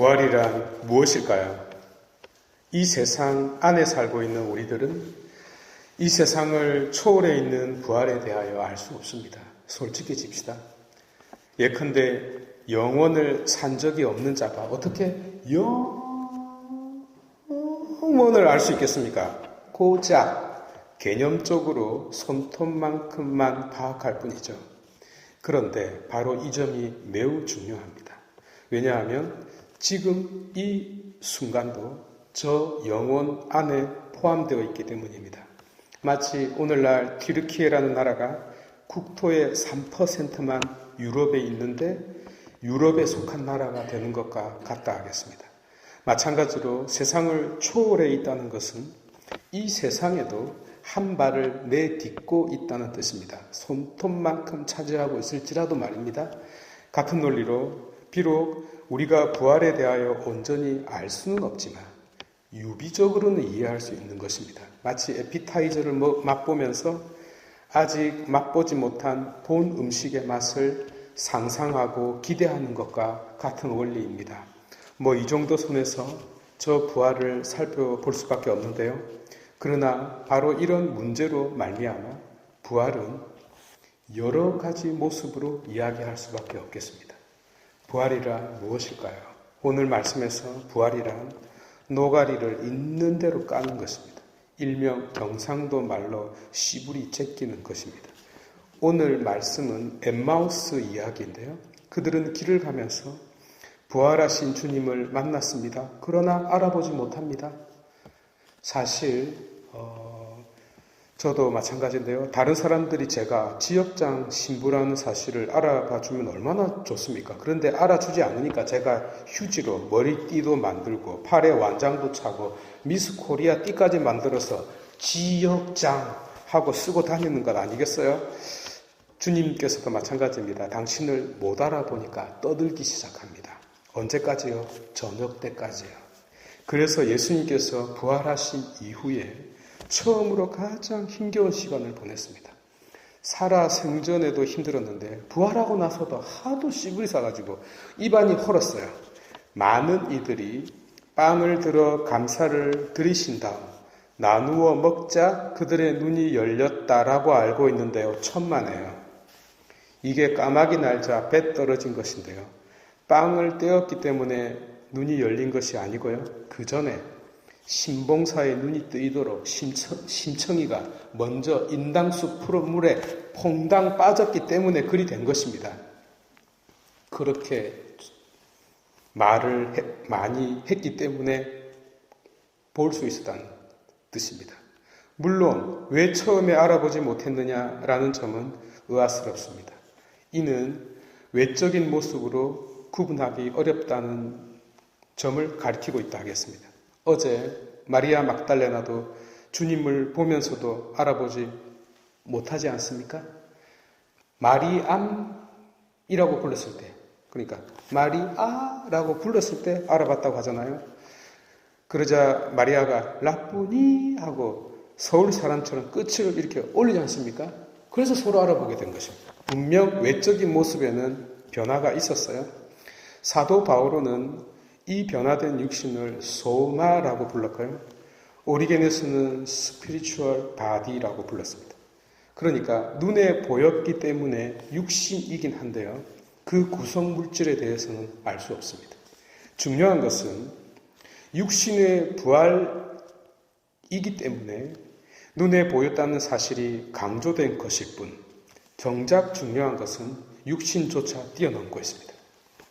부활이란 무엇일까요? 이 세상 안에 살고 있는 우리들은 이 세상을 초월해 있는 부활에 대하여 알 수 없습니다. 솔직해집시다. 예컨대 영원을 산 적이 없는 자가 어떻게 영원을 알 수 있겠습니까? 고작 개념적으로 손톱만큼만 파악할 뿐이죠. 그런데 바로 이 점이 매우 중요합니다. 왜냐하면 지금 이 순간도 저 영혼 안에 포함되어 있기 때문입니다. 마치 오늘날 튀르키예라는 나라가 국토의 3%만 유럽에 있는데 유럽에 속한 나라가 되는 것과 같다 하겠습니다. 마찬가지로 세상을 초월해 있다는 것은 이 세상에도 한 발을 내딛고 있다는 뜻입니다. 손톱만큼 차지하고 있을지라도 말입니다. 같은 논리로 비록 우리가 부활에 대하여 온전히 알 수는 없지만 유비적으로는 이해할 수 있는 것입니다. 마치 에피타이저를 맛보면서 아직 맛보지 못한 본 음식의 맛을 상상하고 기대하는 것과 같은 원리입니다. 이 정도 선에서 저 부활을 살펴볼 수밖에 없는데요. 그러나 바로 이런 문제로 말미암아 부활은 여러 가지 모습으로 이야기할 수밖에 없겠습니다. 부활이란 무엇일까요? 오늘 말씀에서 부활이란 노가리를 있는 대로 까는 것입니다. 일명 경상도 말로 씨부리 제끼는 것입니다. 오늘 말씀은 엠마우스 이야기인데요. 그들은 길을 가면서 부활하신 주님을 만났습니다. 그러나 알아보지 못합니다. 사실 저도 마찬가지인데요. 다른 사람들이 제가 지역장 신부라는 사실을 알아봐주면 얼마나 좋습니까? 그런데 알아주지 않으니까 제가 휴지로 머리띠도 만들고 팔에 완장도 차고 미스 코리아 띠까지 만들어서 지역장 하고 쓰고 다니는 것 아니겠어요? 주님께서도 마찬가지입니다. 당신을 못 알아보니까 떠들기 시작합니다. 언제까지요? 저녁 때까지요. 그래서 예수님께서 부활하신 이후에 처음으로 가장 힘겨운 시간을 보냈습니다. 살아 생전에도 힘들었는데 부활하고 나서도 하도 씨부리 싸가지고 입안이 헐었어요. 많은 이들이 빵을 들어 감사를 드리신 다음 나누어 먹자 그들의 눈이 열렸다라고 알고 있는데요. 천만에요. 이게 까마귀 날자 배 떨어진 것인데요. 빵을 떼었기 때문에 눈이 열린 것이 아니고요. 그 전에 신봉사의 눈이 뜨이도록 심청이가 먼저 인당수 푸른 물에 퐁당 빠졌기 때문에 그리 된 것입니다. 그렇게 말을 많이 했기 때문에 볼 수 있었다는 뜻입니다. 물론 왜 처음에 알아보지 못했느냐라는 점은 의아스럽습니다. 이는 외적인 모습으로 구분하기 어렵다는 점을 가리키고 있다 하겠습니다. 어제 마리아 막달레나도 주님을 보면서도 알아보지 못하지 않습니까? 마리암이라고 불렀을 때, 그러니까 마리아라고 불렀을 때 알아봤다고 하잖아요. 그러자 마리아가 라쁘니 하고 서울 사람처럼 끝을 이렇게 올리지 않습니까? 그래서 서로 알아보게 된 것입니다. 분명 외적인 모습에는 변화가 있었어요. 사도 바오로는 이 변화된 육신을 소마라고 불렀고요. 오리게네스는 스피리추얼 바디라고 불렀습니다. 그러니까 눈에 보였기 때문에 육신이긴 한데요. 그 구성 물질에 대해서는 알 수 없습니다. 중요한 것은 육신의 부활이기 때문에 눈에 보였다는 사실이 강조된 것일 뿐 정작 중요한 것은 육신조차 뛰어넘고 있습니다.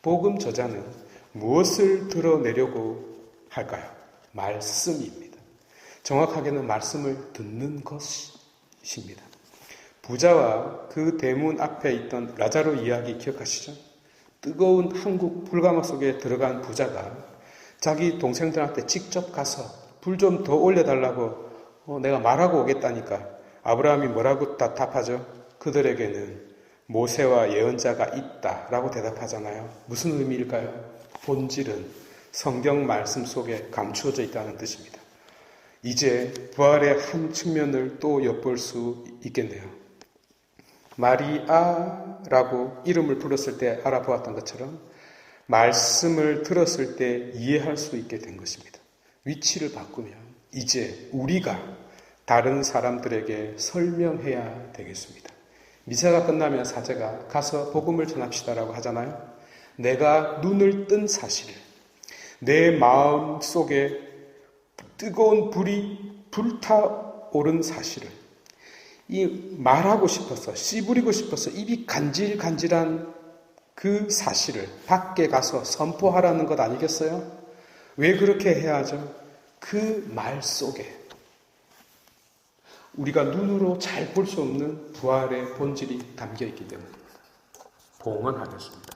복음 저자는 무엇을 드러내려고 할까요? 말씀입니다. 정확하게는 말씀을 듣는 것입니다. 부자와 그 대문 앞에 있던 라자로 이야기 기억하시죠? 뜨거운 한국 불가마 속에 들어간 부자가 자기 동생들한테 직접 가서 불 좀 더 올려달라고 내가 말하고 오겠다니까 아브라함이 뭐라고 답하죠? 그들에게는 모세와 예언자가 있다라고 대답하잖아요. 무슨 의미일까요? 본질은 성경 말씀 속에 감추어져 있다는 뜻입니다. 이제 부활의 한 측면을 또 엿볼 수 있겠네요. 마리아라고 이름을 불렀을 때 알아보았던 것처럼 말씀을 들었을 때 이해할 수 있게 된 것입니다. 위치를 바꾸면 이제 우리가 다른 사람들에게 설명해야 되겠습니다. 미사가 끝나면 사제가 가서 복음을 전합시다라고 하잖아요. 내가 눈을 뜬 사실, 내 마음 속에 뜨거운 불이 불타오른 사실을 말하고 싶어서, 씨부리고 싶어서 입이 간질간질한 그 사실을 밖에 가서 선포하라는 것 아니겠어요? 왜 그렇게 해야 하죠? 그 말 속에 우리가 눈으로 잘 볼 수 없는 부활의 본질이 담겨 있기 때문입니다. 봉헌하겠습니다.